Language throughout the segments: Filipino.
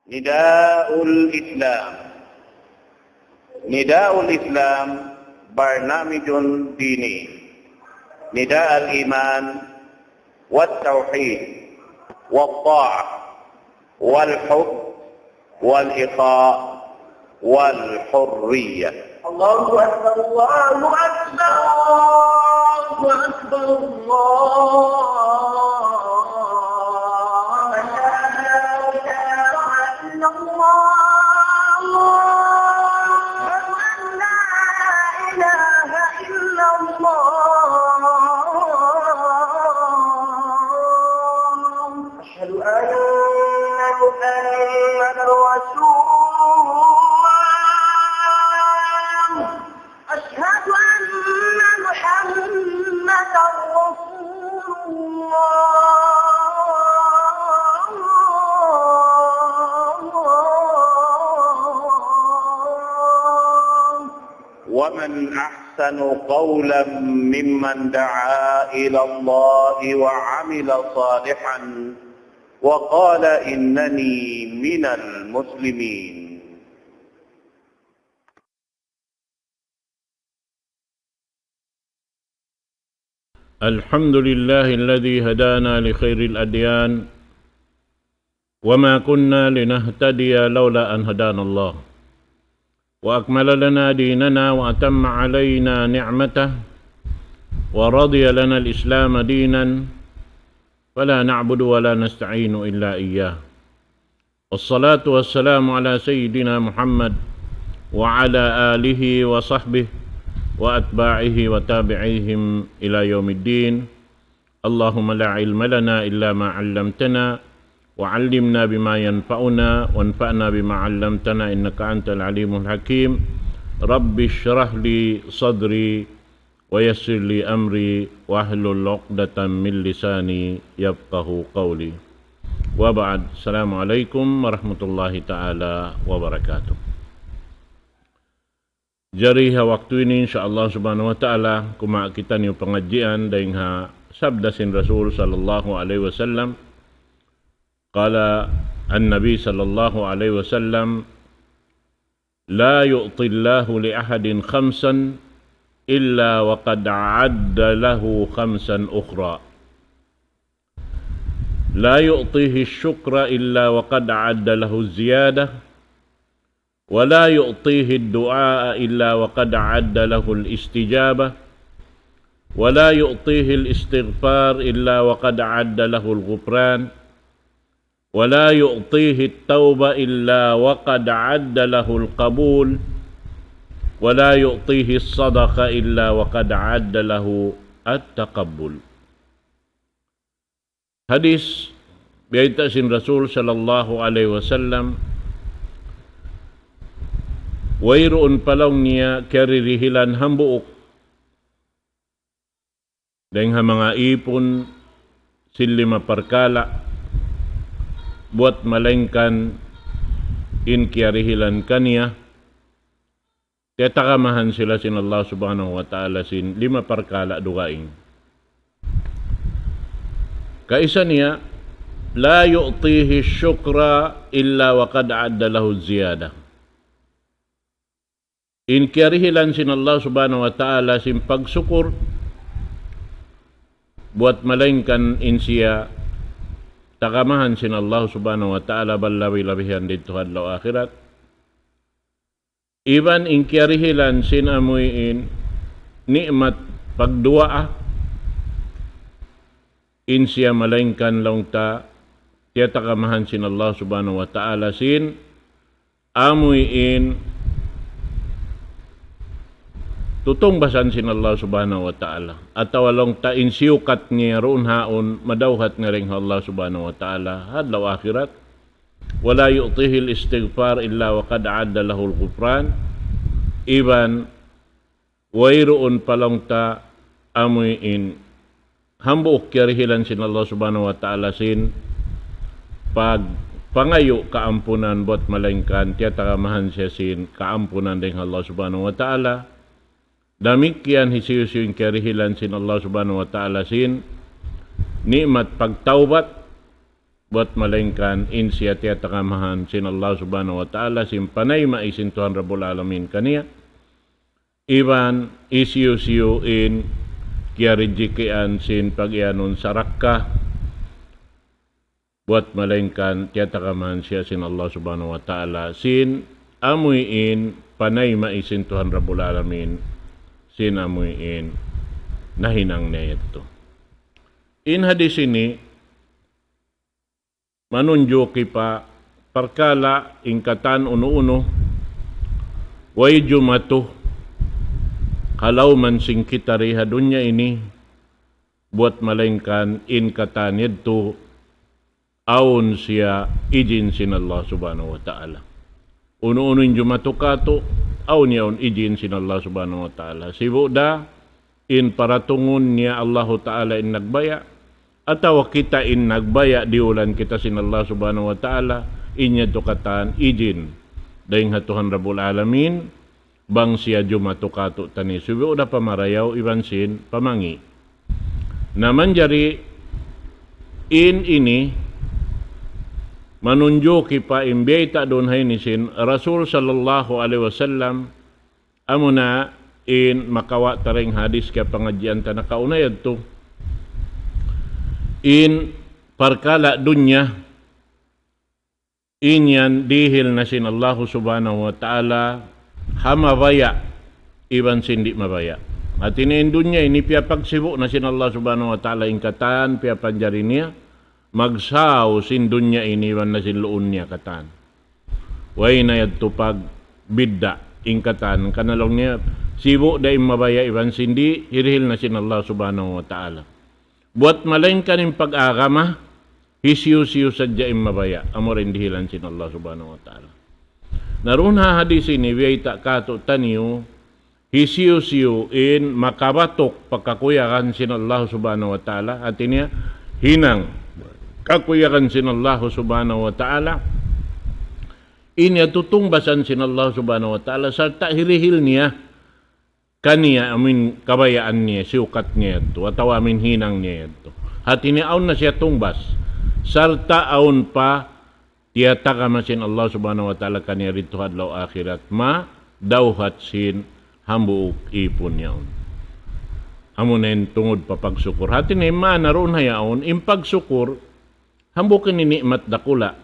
نداء الإسلام. نداء الإسلام برنامج ديني، نداء الإيمان والتوحيد والطاعة والحب والإخاء والحرية. الله أكبر الله أكبر الله أكبر الله ومن أحسن قولا ممن دعا إلى الله وعمل صالحا وقال إنني من المسلمين. الحمد لله الذي هدانا لخير الأديان وما كنا لنهتدي لولا أن هدانا الله وأكمل لنا ديننا وأتم علينا نعمته ورضي لنا الإسلام دينا فلا نعبد ولا نستعين إلا إياه. والصلاة والسلام على سيدنا محمد وعلى آله وصحبه وأتباعه وتابعيهم إلى يوم الدين. اللهم لا علم لنا إلا ما علمتنا وعلمنا بما ينفعنا وانفعنا بما علمتنا إنك أنت العليم الحكيم. رب اشرح لي صدري ويسر لي أمري واحلل عقدة من لساني يفقه قولي. وبعد. السلام عليكم ورحمة الله تعالى وبركاته. Jari waktu ini insyaAllah subhanahu wa ta'ala kuma kita ni pengajian dengan sabda sin Rasul sallallahu alaihi wasallam. Qala an-nabi sallallahu alaihi wasallam la yu'ti Allahu li ahadin khamsan illa wa qad a'adda lahu khamsan ukhra. La yu'tihi asy-syukra illa wa qad a'adda lahu ziyadah. ولا يعطيه الدعاء إلا وقد عد له الاستجابة ولا يعطيه الاستغفار إلا وقد عد له الغفران ولا يعطيه التوبة إلا وقد عد له القبول ولا يعطيه الصدقة إلا وقد عد له التقبل. Hadis biaita sin Rasul sallallahu alaihi wasallam wairuun palong niya karirihilan hambuok dengan mga ipon silima perkala buat malengkan in kiarihilan kaniya tiyatakamahan sila sin Allah subhanahu wa ta'ala sin 5 perkala dugaing. Kaisa niya la yu'tihi syukra illa wa qad adda lahu ziyadah. In kiarihilan sin Allah subhanahu wa ta'ala sin pagsukur buat malengkan in siya takamahan sin Allah subhanahu wa ta'ala balawi-labihan dito hadlaw akhirat. Iban in kiarihilan sin amuin nikmat pagduaa in siya malengkan laungta tiya takamahan sin Allah subhanahu wa ta'ala sin amuin tutong basan sin Allah subhanahu wa ta'ala ataw along ta insiukat niya roon haon madawhat nga ring Allah subhanahu wa ta'ala hadlaw akhirat. Wala yu'tihi al-istighfar illa wa qad adda lahu al-ghufran. Iban wayroon palong ta amuin hambuok kiarihilan sin Allah subhanahu wa ta'ala sin pag pangayo kaampunan buat malengkan tiyatamahan siya sin kaampunan ring Allah subhanahu wa ta'ala. Damikian hisiyus yung karihilan sin Allah subhanahu wa ta'ala sin nikmat pagtaubat buat malengkan in siya tiya takamahan sin Allah subhanahu wa ta'ala sin panay maisin Tuhan Rabbul Alamin kaniya iban isiyo in kaya rijikian sin pagyanon sarakka buat malengkan tiya takamahan siya sin Allah subhanahu wa ta'ala sin amuy in panay maisin Tuhan Rabbul Alamin sin amuy in nahinang niya ito. In hadis ini manunjo pa perkala ingkatan uno-uno way jumatuh kalau man sing kita riha dunya ini buat malengkan ingkatan yaitu aun siya ijin sin Allah subhanahu wa ta'ala uno-uno in jumatuh kato aun yaun ijin sin Allah subhanahu wa ta'ala sibuda in paratungun niya Allah ta'ala in nagbaya atawa kita in nagbaya diulan kita sin Allah subhanahu wa ta'ala inya tukatan ijin dahing hatuhan Rabbul Alamin bang siya jumatukato tani subi udah pamarayaw iban sin pamangi naman jari in ini manunjuki pa imbiyay ta doon hay ni sin Rasul sallallahu alaihi wasallam amuna in makawa taring hadis kaya pangadyan ta nakaunayad to in perkala dunya inyan dihil na sin Allah subhanahu wa ta'ala hamabaya iban sindi mabaya at in dunya ini pia pagsibu na sin Allah subhanahu wa ta'ala ingkatan pia panjari niya magsaw sin dunya ini iban na sin luun niya katan way na yad tupag bidda ingkatan kanalong niya sibu da mabaya iban sindi hirihil na sin Allah subhanahu wa ta'ala buat malengkan yung pag-agama, hisiyo-siyo sadya yung mabaya. Amo rin dihilan sin Allah subhanahu wa ta'ala. Naroon ha hadis ini, biyay ta kato taniyo, hisiyo-siyo in makabatok pagkakuyakan sin Allah subhanahu wa ta'ala. At niya, hinang kakuyakan sin Allah subhanahu wa ta'ala. Inya tutungbasan sin Allah subhanahu wa ta'ala. Sarta hirihil niya, kaniya amin kabayaan niya, siukat niya ito, ataw amin hinang niya ito. At iniaon na siya tungbas, sarta aon pa, tiyata kamasin Allah subhanahu wa ta'ala kaniya rito hadlaw akhirat, ma dawhat sin hambuuk ipon yaon. Amo na yung tungod pa pagsukur. At ini ma naroon hayaon, im pagsukur, hambukin ni nikmat dakula,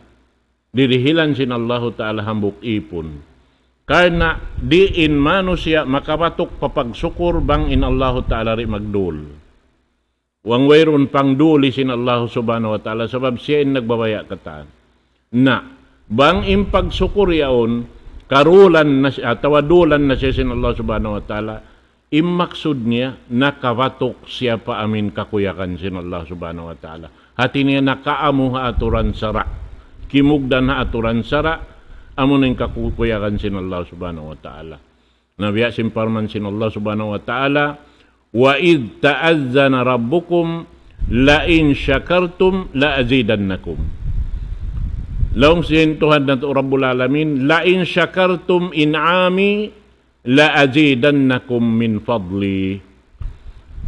dirihilan sin Allah ta'ala hambuk ipon. Karena diin manusia makabatok papagsukur bang in Allah Ta'ala ri magdul. Wang wayron pang duli sin Allah subhanahu wa ta'ala sabab siya in nagbabaya katan. Na, bang in pagsukur yaon, karulan na siya, tawadulan na siya sin Allah subhanahu wa ta'ala, imaksud niya nakabatok siya pa amin kakuyakan sin Allah subhanahu wa ta'ala. Hati niya nakaamu ha aturan sara, kimugdan ha aturan sara, amon ang kakukuyakan sin Allah subhanahu wa ta'ala. Nabiya simparman sin Allah subhanahu wa ta'ala, wa id ta'azzana rabbukum la in syakartum la azidannakum. Laong sin Tuhan na Rabbul Alamin, la in syakartum in'ami la azidannakum min fadli.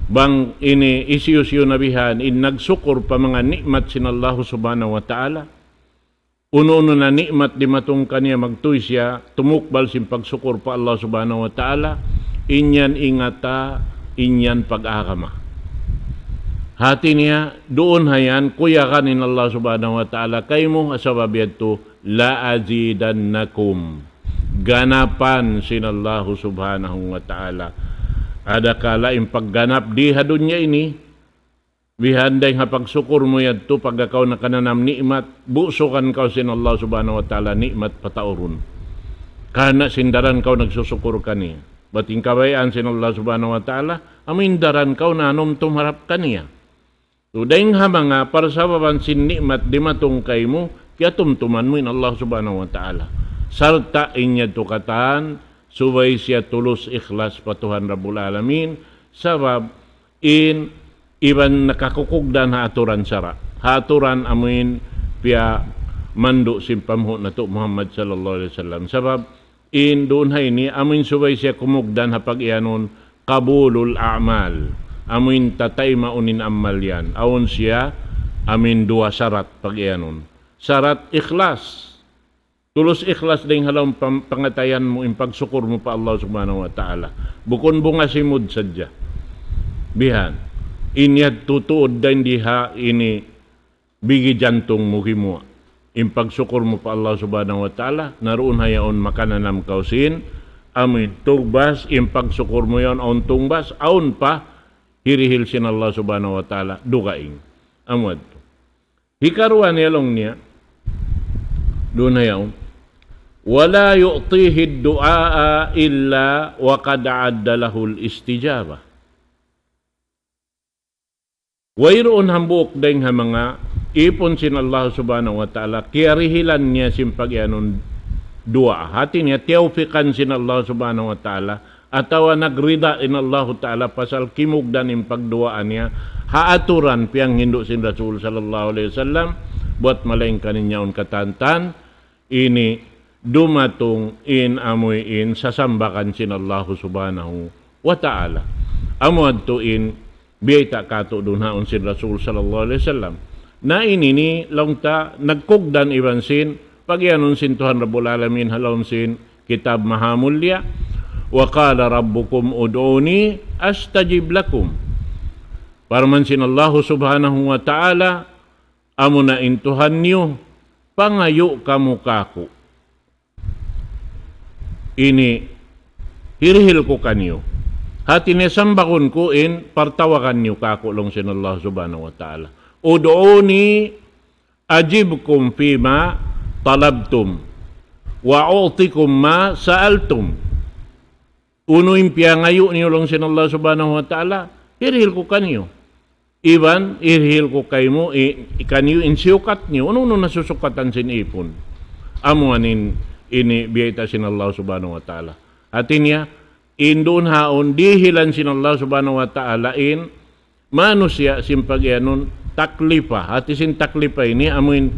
Bang ini isiyo-siyo nabihan, in nagsukur pa mga nikmat sin Allah subhanahu wa ta'ala, uno-uno na nikmat di matong kaniya magtuy siya, tumukbal sin pagsukur pa Allah subhanahu wa ta'ala, inyan ingata, inyan pag-akama. Hati niya, doon hayan, kuyakanin Allah subhanahu wa ta'ala, kay mo asabab yato, la azidannakum. Ganapan sin Allah subhanahu wa ta'ala. Ada kala yung pagganap di hadunya ini, bihanday nga pagsukur mo yan to pag ikaw nakananam nikmat, busukan ka sin Allah subhanahu wa ta'ala nikmat pataurun. Kana sindaran ka nagsusukur ka niya. Bating kabayaan sin Allah subhanahu wa ta'ala, amindaran ka nanom tumarap ka niya. So dahing hamanga para sa baban sin nikmat di matungkay mo, kaya tumtuman mo in Allah subhanahu wa ta'ala. Sarta inya tukatan, subay siya tulus ikhlas patuhan Rabbul Alamin, sabab in iban nakakukugdan ha aturan sara. Ha aturan amin pia mandu simpamho na to Muhammad sallallahu alaihi wasallam. Sabab in doon hay ni amin subay siya kumugdan ha pag-ianon kabulul a'mal. Amin tatay maunin amal yan. Awon siya amin dua syarat pag-ianon. Syarat ikhlas. Tulus ikhlas ding halang pangatayan mo in pagsukur mo pa Allah subhanahu wa ta'ala. Bukon bunga simud sadya. Bihan. Inyad tutuod din diha ini bigi jantong mo himua. In pagsukur mo pa Allah subhanahu wa ta'ala. Naroon hayaon makananam kausin. Amin tugbas. In pagsukur mo yon on tungbas. Aun pa. Hirihil sin Allah subhanahu wa ta'ala. Dugaing. Amad. Hikaruan yalong niya. Doon hayaon. Wala yu'tihi ad-du'a illa wa qad 'adda lahu al-istijabah. Wayroon hambuk ding ha mga ipon sin Allah subhanahu wa ta'ala kiyarihilan niya simpagyanon dua. Hati niya tiyawfikan sin Allah subhanahu wa ta'ala atawa nagrida in Allah ta'ala pasal kimugdan in pagduaan niya haaturan piyang hindo sin Rasul sallallahu alaihi wasallam buat malaingkan niya on katantan ini dumatong in amoy in sasambakan sin Allah subhanahu wa ta'ala. Amuad to in biyayta kato dunhaon sin Rasul sallallahu alaihi wasallam. Na ini ni longta nagkugdan iban sin pagyanon sin Tuhan Rabbul Alamin halom sin kitab mahamulya wa qala rabbukum ud'uni astajib lakum. Parman sin Allah subhanahu wa ta'ala amuna in Tuhan niyo pangayo kamu kako. Ini hirihil ko kanyo. Hati ni sambakon ko in partawakan niyo kako long sin Allah subhanahu wa ta'ala. Ud'uni ajibkum fima talabtum wa u'tikum ma sa'altum. Uno impia ngayo niyo long sin Allah subhanahu wa ta'ala. Hirihil ko kanyo. Iban, hirihil ko kayo mo, kanyo insiukat niyo. Ano nasusukatan sin ipon? Amuanin ini biyayta sin Allah subhanahu wa ta'ala. Atin niya, indun haon, dihilan sin Allah subhanahu wa ta'ala in manusya simpagyanon taklipa. Hati sin taklipa ini amuin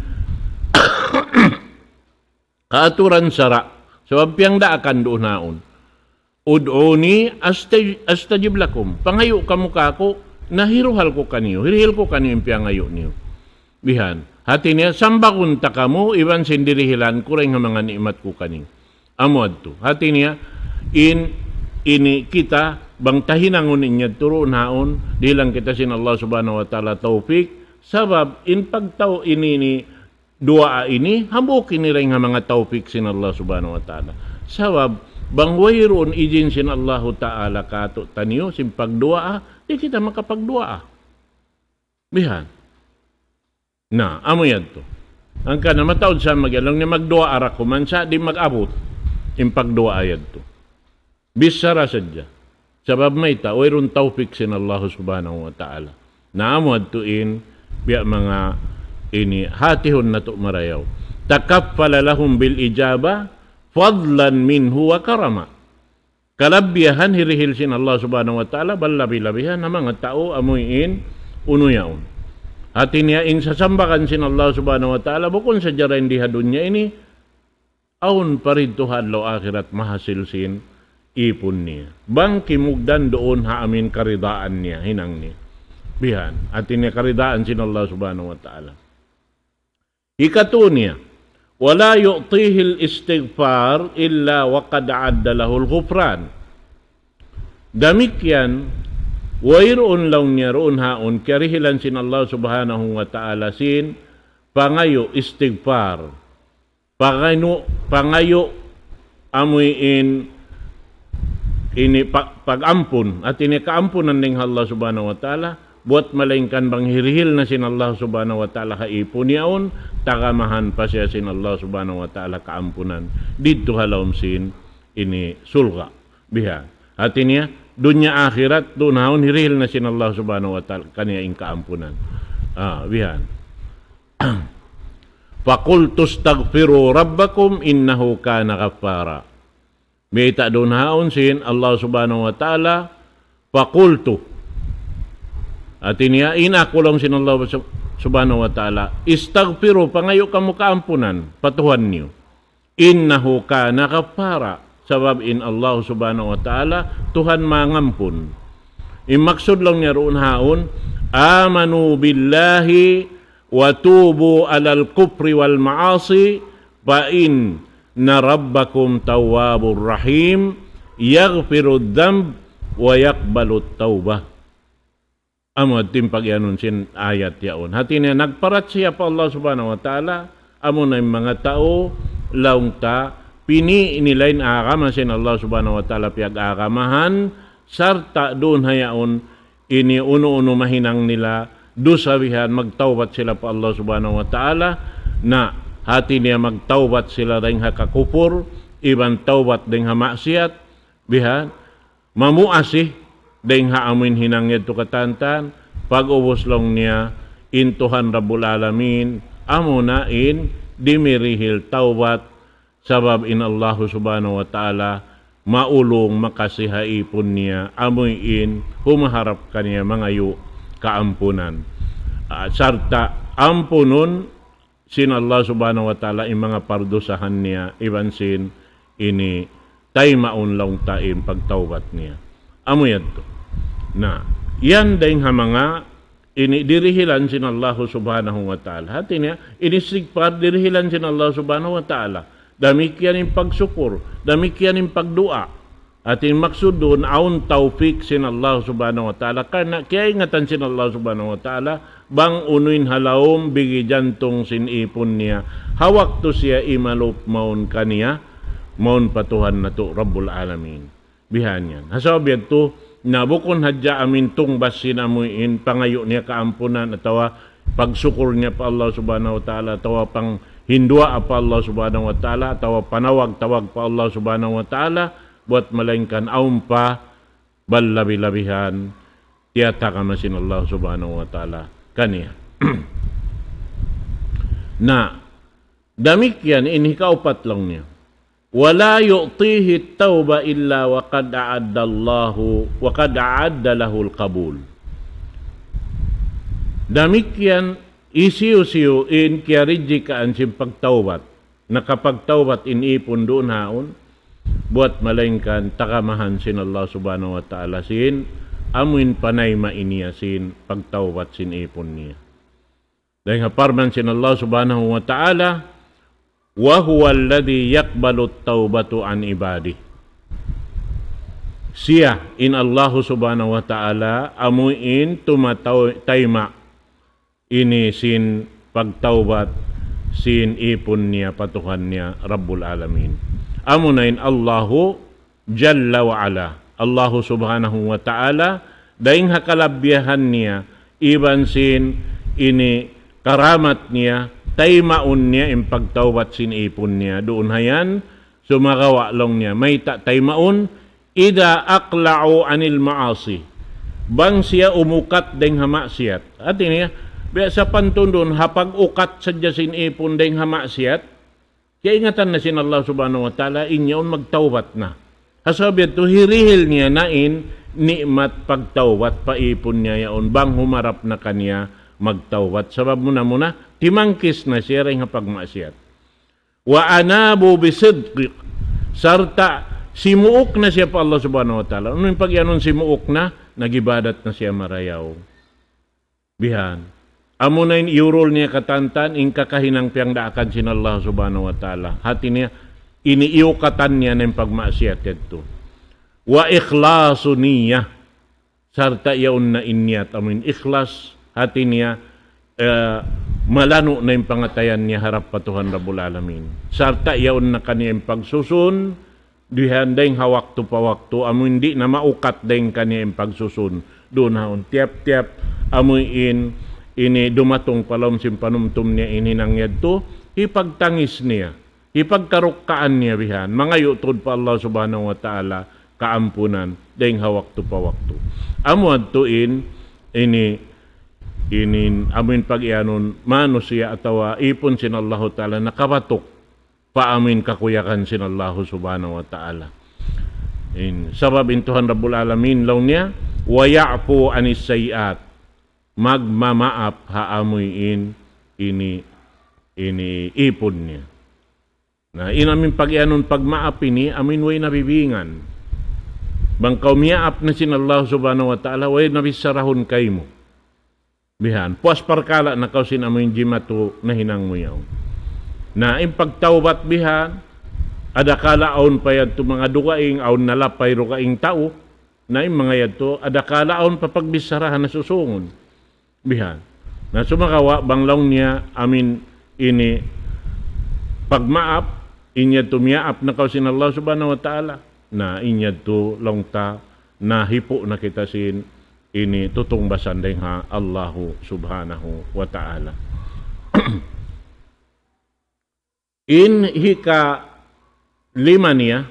kaaturan sara. Sebab piyang daakan doon haon. Ud'uni astajib lakum. Pangayo kamu kako, nahiruhal ko kanyo. Hirihil ko kanyo yung piyangayo niyo. Bihan. Hati niya, sambakun ta kamu, iban sindirihilan, kurang nga mga ni'mat ko kaning. Amod to. Hati niya, ini kita, bang tahinangon niya, turoon haon, di lang kita sin Allah subhanahu wa ta'ala taufik, sabab, in pagtaw ini dua ini, hambukin nila nga mga taufik sin Allah subhanahu wa ta'ala. Sabab, bang wayroon ijin sin Allah ta'ala kato taniyo, sin pagdua, di kita makapagdua. Bihan. Na, amo yan to. Ang ka na mataod sa magyalang ni magdua arak kuman sa di mag-abot. Yung pagdua ayad to. Bisara sadya. Sabab may ta, wayroon taufik sin Allah subhanahu wa ta'ala. Na amo to in, biya mga ini, hatihon na to marayaw. Takaffala lahum bil ijaba, fadlan minhu wa karama. Kalabiyahan hirihil sin Allah subhanahu wa ta'ala, balabi-labihan na mga tao amuyin, unuyaon. Hati niya in sasambakan sin Allah subhanahu wa ta'ala bukon sa jarain di hadunya ini aun parid tuhadlaw akhirat mahasil sin ipon niya. Bang kimugdan doon haamin karidaan niya hinang niya. Bihan. Hati niya karidaan sin Allah subhanahu wa ta'ala. Ikatu niya. Wala yu'tihi al-istighfar illa wa qad 'adda lahu al-ghufran. Damikyan wayroon lang niya roon haon karihilan sin Allah subhanahu wa ta'ala sin pangayo istighfar. Pangayo amoy ini pag-ampun at ini kaampunan ning Allah subhanahu wa ta'ala buat malaingkan bang hirihil na sin Allah subhanahu wa ta'ala kaipon yaon takamahan pa siya sin Allah subhanahu wa ta'ala kaampunan dito halawm sin ini sulga biha. At ini dunya akhirat doon haon hirihil na sin Allah subhanahu wa ta'ala kaniya ing kaampunan. Bihan. Faqultu astaghfiru rabbakum innahu kana ghaffara. Bita doon haon sin Allah subhanahu wa ta'ala faqultu. At iniya inakulong sin Allah subhanahu wa ta'ala istaghfiru pangayo kamu kaampunan patuhan niyo. Innahu kana ghaffara. Sabab in Allah subhanahu wa ta'ala Tuhan mangampun. Imaksud lang niya roon haon amanu billahi wa tubu alal kufri wal ma'asi fa inna rabbakum tawwabur rahim yaghfirud dzamb wa yaqbalut taubah. Amo timpag yanon sin ayat yaon. Hati niya nagparat siya pa Allah subhanahu wa ta'ala. Amo na yung mga tao laung ta pini inilain agama sin Allah subhanahu wa ta'ala piag agamahan sarta doon hayaon ini uno-uno mahinang nila dusabihan magtawbat sila pa Allah subhanahu wa ta'ala na hati niya magtawbat sila dahil hakakupur iban tawbat dahil hamaksiyat bihan mamuasih dahil haamin hinangyad to katantan pag-ubos lang niya intuhan Rabbul Alamin amo na in dimirihil tawbat sabab in Allah subhanahu wa ta'ala maulong makasihaipon niya amoy in humaharap kaniya mangayo kaampunan sarta ampunon sin Allah subhanahu wa ta'ala in mga pardusahan niya ibansin ini tay maun lang taim pagtawbat niya amoy to na yan dahil mga ini dirihilan sin Allah subhanahu wa ta'ala. Hati niya, inisigpar dirihilan sin Allah subhanahu wa ta'ala. Damikian yung pagsukur, damikian yung pagdua. Atin maksud doon, aun taufik sin Allah subhanahu wa ta'ala. Karena kaya ingatan sin Allah subhanahu wa ta'ala, bang unuin halawom, bigi jantong sin ipon niya. Hawak to siya imalop maun kaniya, maun patuhan na to, Rabbul Alamin. Bihan yan. Hasabihan to, nabukon hadya amin tungbas sinamuin pangayo niya kaampunan atawa pagsukur niya pa Allah subhanahu wa ta'ala atawa pang hindua pa Allah subhanahu wa ta'ala atawa panawag-tawag pa Allah subhanahu wa ta'ala buat malaingkan aum pa balabi-labihan tiyata kamasin Allah subhanahu wa ta'ala kaniya na damikyan ini kaupat lang niya wala yu'tihi tauba illa wa qad a'adda lahu al-qabul. Damikyan isiu-siu in kiariji kaan sim pagtawbat. Nakapagtawbat inipon doon haon buat malaingkan takamahan sin Allah subhanahu wa ta'ala sin amuin panay mainiya sin pagtawbat sin ipon niya. Dahil parman sin Allah subhanahu wa ta'ala wa huwa alladhi yaqbalu at-taubatu an ibadi. Siya in Allah subhanahu wa ta'ala amuin tumatayma ini sin pagtaubat sin ipon niya patuhan niya Rabbul Alamin. Amunain Allahu Jalla wa Ala. Allah subhanahu wa ta'ala daing hakalabyahan niya iban sin ini karamat niya taymaun niya yung pagtawbat sin ipon niya. Doon hayan, sumagawa lang niya. May taymaun, ida aqla'u anil ma'asi. Bang siya umukat deng hamaksiyat. At ini, sa pantun doon, hapag ukat sadya sin ipon deng hamaksiyat, kaya ingatan na sin Allah subhanahu wa ta'ala, inyaon magtawbat na. Kasabihan to, hirihil niya nain, nikmat pagtawbat, paipon niya yaon, bang humarap na kanya magtawbat. Sabab muna, timangkis na siya rin pagmasyat. Wa anabu bisidq sarta simuok na siya pa Allah subhanahu wa ta'ala. Ano yung pagyanon simuok na? Nagibadat na siya marayaw. Bihan. Amo na yung iurol niya katantan, in kakahinang piyang daakan sin Allah subhanahu wa ta'ala. Hati niya, iniiukatan niya ng pagmasyat ito. Wa ikhlasu niya sarta yaon na inyat. Amin ikhlas hati niya malano na yung pangatayan niya harap patuhan Rabbul Alamin. Sarta yaon na kaniyang pagsusun, dihan dahing hawak to pawakto, amo hindi na maukat dahing kaniyang pagsusun. Doon haon, tiap-tiap, amuin, ini dumatong palom simpanumtum niya ininangyad to, ipagtangis niya, ipagkarukkaan niya bihan, mga yutod pa Allah subhanahu wa ta'ala, kaampunan, dahing hawak to pawakto. Amuad to ini amin pag-ianon mano siya atawa ipon sin Allah ta'ala nakabatok paamin kakuyakan sin Allah subhanahu wa ta'ala. Sabab intuhan Rabbul Alamin law niya wa ya'fu anis sayiat magmamaap haamoy ini ipon niya. Na inamin pag-ianon pagmaap ini amin way nabibingan. Bang kaumiyaap na sin Allah subhanahu wa ta'ala way nabisarahon kay mo. Bihan, puas parkala na kausin amoy jimatu na hinang mo yaw. Na impagtawbat bihan, ada kalaon pa yan mga dugaing, aon nalapay rugaing tao, na yung mga yato, ada kalaon papagbisarahan na susungon. Bihan, na sumakawa, banglaw niya, amin ini, pagmaap, inya tumiyaap na kausin Allah subhanahu wa ta'ala, na inya to long ta, na hipo na kita sin, ini tutong basan ding ha Allahu subhanahu wa ta'ala. In hika lima niya,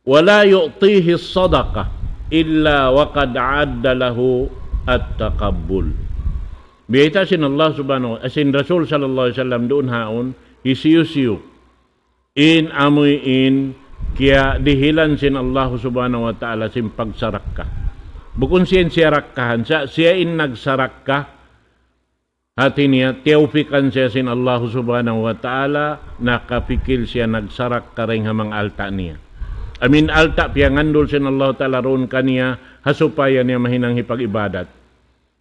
wala yu'tihi sadaqa illa waqad adda lahu at-taqabbul. Biyata sin Allah subhanahu wa ta'ala, sin Rasul sallallahu alaihi wasallam doon haon, hisiyu-siyu, in amoy in, kaya dihilan sin Allah subhanahu wa ta'ala sin pagsarak ka. Bukun siya siyarakkahan, siya in nagsarak ka, hati niya, tiyaupikan siya sin Allah subhanahu wa ta'ala, nakapikil siya nagsarak ka rin hamang alta niya. Amin alta, piyangandol sin Allah ta'ala roon kaniya, hasupaya niya mahinang hipag-ibadat.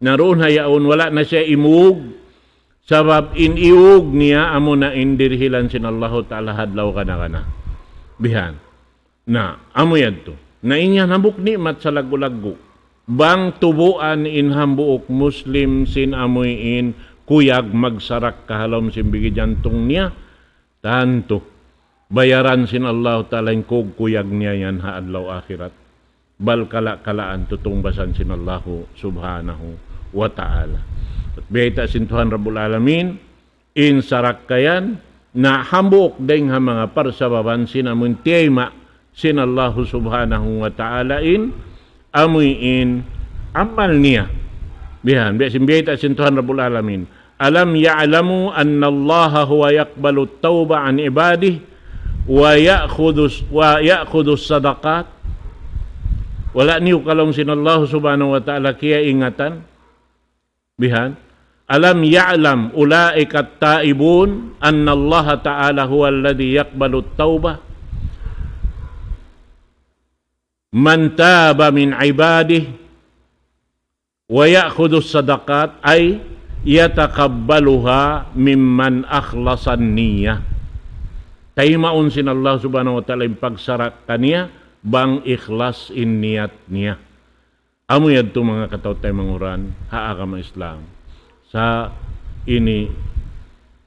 Naroon hayaon, wala na siya imug, sabab iniug niya, amo na indirhilan sin Allah ta'ala hadlaw kana. Bihan, na, amo yan to. Na inya nabuk nikmat sa lagu-lagu. Bang tubuan in hambuok Muslim sin amuin kuyag magsarak kahalom sin bigi jantong niya tanto bayaran sin Allah ta'ala yung kuyag niya yan haadlaw akhirat bal kala-kalaan tutungbasan sin Allah subhanahu wa ta'ala. At biyata sin Tuhan Rabbul Alamin in sarak kayan na hambuok ding ha mga parsababan sin amun tiyayma sin Allah subhanahu wa ta'ala in amuin amal niya. Bihan, biya sin Tuhan Rabbul Alamin. Alam ya'lamu anna Allah huwa yaqbalu at-tauba an ibadihi wa ya'khudhu sadaqat. Wala niyo kalong sin Allah subhanahu wa ta'ala kaya ingatan. Bihan, alam ya'lam ulaika at-taibun anna Allah ta'ala huwa alladhi yaqbalu at-tauba man taba min ibadihi wa ya'khudhu sadaqat ay yatakabbaluha mimman akhlasan niya. Taimaon sin Allah subhanahu wa ta'ala yung pagsarak kaniya bang ikhlas in niyat niya. Amo yad to mga katawtay manguran haagam Islam sa ini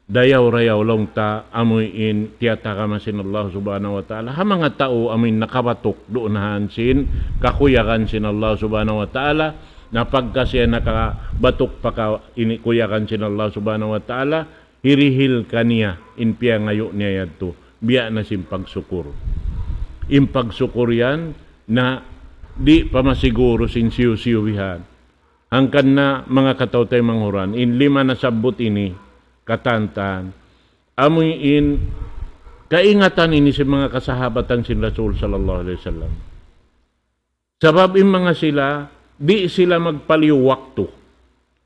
dayaw-rayaw long ta amoy in tiyata ka masin Allah subhanahu wa ta'ala. Ha mga tao amoy nakabatok doon sin kakuyakan sin Allah subhanahu wa ta'ala na pagka siya nakabatok pa ka kuyakan sin Allah subhanahu wa ta'ala hirihil kaniya in piya ngayo niya yadto biya na sin pagsukur. In pagsukur yan na di pa masiguro sin siyu-siyuwihan. Hangkan na mga katawtay manghuran in 5 na sabot ini katantan, amoy in kaingatan ini sa mga kasahabatan sin Rasul sallallahu alaihi wasallam. Sabab in mga sila, di sila magpaliw wakto.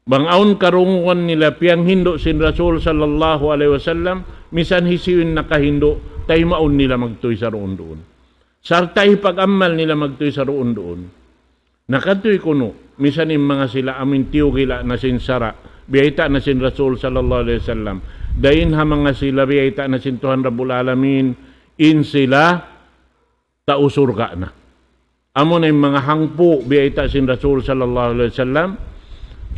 Bangaon karunguan nila piyang hindo sin Rasul sallallahu alaihi wasallam, misan hisiwin nakahindo, tay maon nila magtuy sa roon doon. Sartay pag-amal nila magtuy sa roon doon. Nakatuy kuno, misan in mga sila amin tiyugila na sinsara, biyayta na sin Rasul sallallahu alaihi wasallam. Dahin ha mga sila biyayta na sin Tuhan Rabbul Alamin, in sila tausurga na. Amo na yung mga hangpo biyayta sin Rasul sallallahu alaihi wasallam,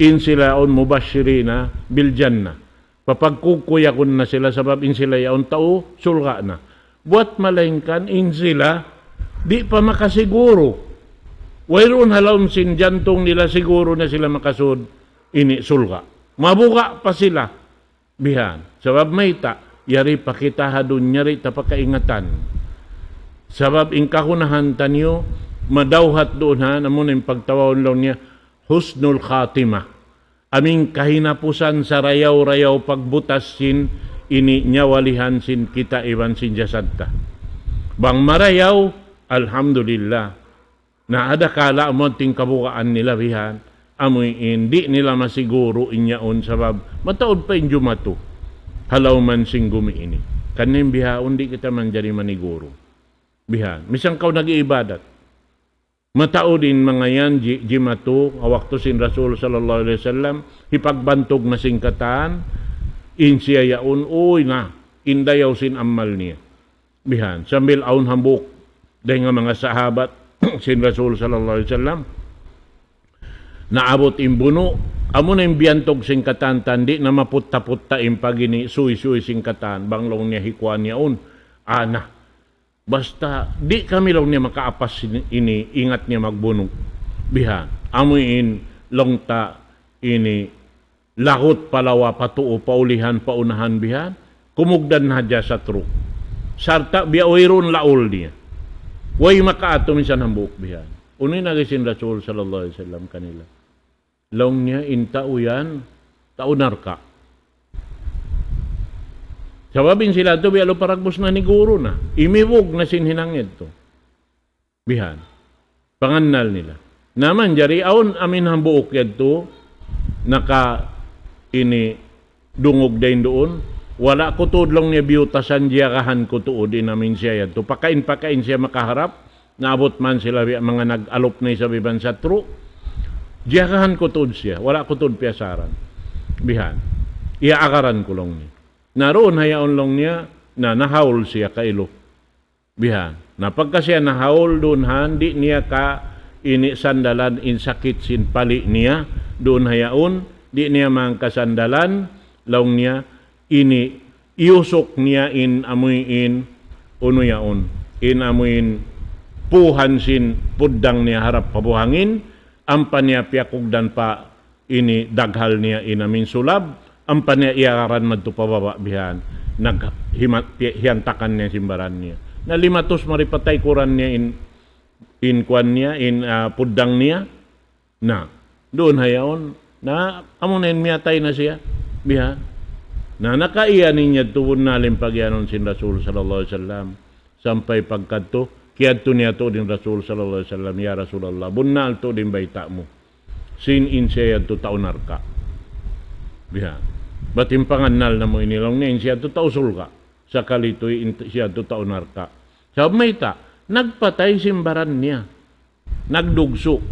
in sila on mubashirina bil jannah. Papagkukuya kun na sila sabab in sila yaon tao surga na. Buat malengkan in sila di pa makasiguro. Wayron halom sin jantong nila siguro na sila makasud ini sulga. Mabuka pa sila. Bihan. Sabab may ta, yari pakita hadun nyari tapakaingatan. Sabab in kahunahan tanyo, madawhat doon ha, namun yung pagtawon lang niya, husnul khatimah. Aming kahinapusan sa rayaw-rayaw pagbutas sin, ini nyawalihan sin kita iwan sin jasadta. Bang marayaw, alhamdulillah, na ada kala mo ting kabukaan nila bihan, amoy hindi nila masiguro inyaon sabab mataod pa inyo mato halaw man sing gumi ini kanin bihaon di kita man jari maniguro bihan misang kau nag-iibadat Matao din mga yan, jimatu, awakto sin Rasul sallallahu alaihi wasallam, hipagbantog na singkatan, insiya yaon, uy na, indayaw sin amal niya. Bihan, sambil aun hambuk, dahil nga mga sahabat, sin Rasul sallallahu alaihi wasallam, naabot imbuno, amo na imbiyantog singkatan, tandi na maputta-putta impagini, suy-suy singkatan, banglong niya hikuan yaon, ana, basta di kami lang niya makaapas ini, ingat niya magbunong. Bihan, amuin longta ini lahot palawa patuo paulihan paunahan bihan, kumugdan na dya sa truk. Sarta biya oiron laol niya. Way makaato minsan ang buok bihan. Unoy nagisin Rasul sallallahu alaihi wasallam kanila. Long niya inta uyan taunar ka. Sababin sila to, bialo paragbos na ni guro na. Imiwog na sinhinangid to. Bihan. Pangannal nila. Naman, jari aon amin ang buok yad to, naka ini dungog dahin doon. Wala ko tudlong niya biyutasan diyakahan ko tuod din namin siya yad to. Pakain siya makaharap. Naabot man sila mga nag-alop na sa biban sa tru. Diyakahan ko tuod siya. Wala ko tuod piyasaran. Bihan. Iaakaran ko lang niya. Naroon hayaon lang niya na nahaul siya kailo. Bihan. Napagka siya nahaul doon di niya ka ini sandalan in sakit sin pali niya. Doon hayaon, di niya mang kasandalan, lang niya ini iusok niya in amuin uno yaon. In amuin puhan sin puddang niya harap pabuhangin, ampan niya piyakugdan pa ini daghal niya inamin sulab, ampan niya iakaran madto pababa bihan, naghiyantakan niya simbaran niya. Na limatos maripatay kuran niya in kwan niya, in puddang niya, na doon hayaon, na amunin miyatay na siya, bihan. Na nakaiyanin niya tuwon na limpagyanon sin Rasul sallallahu alaihi wasallam, sampay pagkadto, kiyadto niya to din Rasul sallallahu alaihi wasallam, ya Rasulullah, bunnal to din bayta mo, sin in siya to taunar ka. Bihan. Batim pangannal na mo inilong niya, siya to tausul ka. Sa kalitoy, siya to taunar ka. Sa may ta, nagpatay simbaran niya. Nagdugso.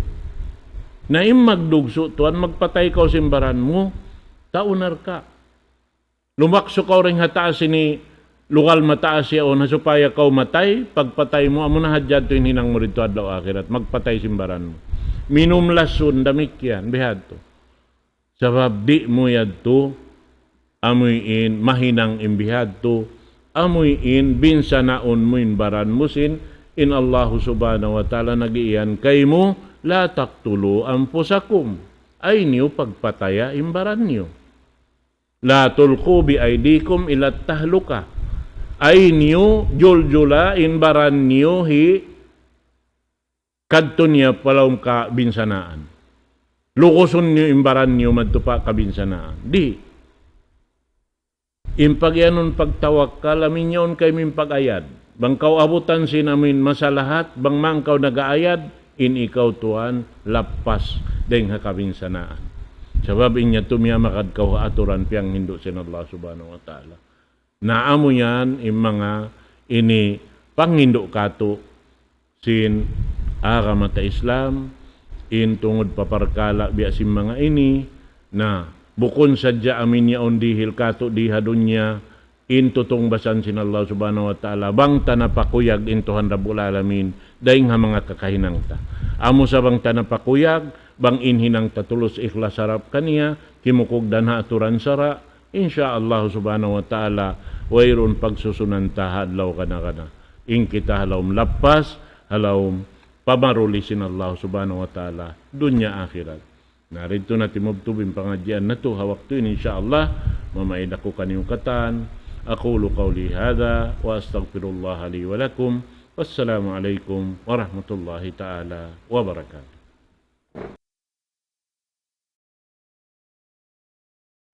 Na magdugso, tuan magpatay ka simbaran mo, taunar ka. Lumakso ka rin hataas ni lugal mataas siya o nasupaya ka matay, pagpatay mo, amo na hadyad to hinang mo rito adlaw akhirat, magpatay simbaran mo. Minumlasun, damik yan, bihad to. Sabab di mo yad to, amuin mahinang imbihad to, amuin binsanaon mo baran musin, in Allahu subhanahu wa ta'ala nagiiyan kay mo, la taktulu anfusakum, ay niyo pagpataya imbaran niyo. La tulqu bi aydikum ila tahluka, ay niyo juljula imbaran niyo hi kadto niya palawm ka binsanaan. Lukuson niyo imbaran niyo madtupa ka binsanaan. Di. Impagyanon pagtawakkal, amin yaon kay min pag-ayad. Bang kau abutan sinamin masalahat, bang mangkaw nag-aayad, in ikaw tuan, lapas, dahil hakabinsanaan. Sabab inya tumiya makad kau aturan piyang hindo sin Allah subhanahu wa ta'ala. Naamo yan, mga ini panghindo kato, sin agamata Islam, in tungod paparkala biya sin mga ini, na bukon sadya amin yaon dihil kato dihadon niya in tutong basan sin Allah subhanahu wa ta'ala bang tanapakuyag in Tuhan Rabbul Alamin daing ha mga kakahinang ta. Amo sa bang tanapakuyag bang inhinang tatulos ikhlas sarap kaniya kimukog dan ha aturan sara insya Allah subhanahu wa ta'ala wayron pagsusunan ta hadlaw kana in kita halawm lapas halawm pamaruli sin Allah subhanahu wa ta'ala dunya akhirat. Narito na timubtubin pangadyan na to hawak to insyaallah mamaid ako kaniyong katan. Aqulu qawli hadha wa astaghfirullah li wa lakum. Wassalamu alaikum warahmatullahi ta'ala wabarakatuh.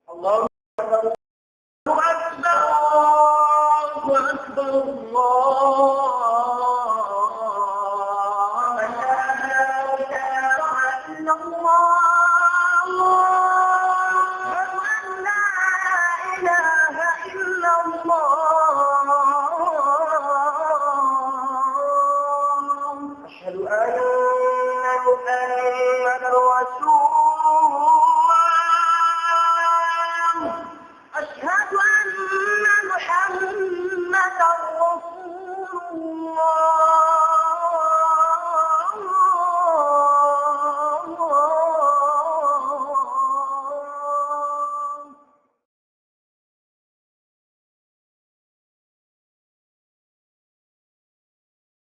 Allahu Akbar, Allahu Akbar, Allah.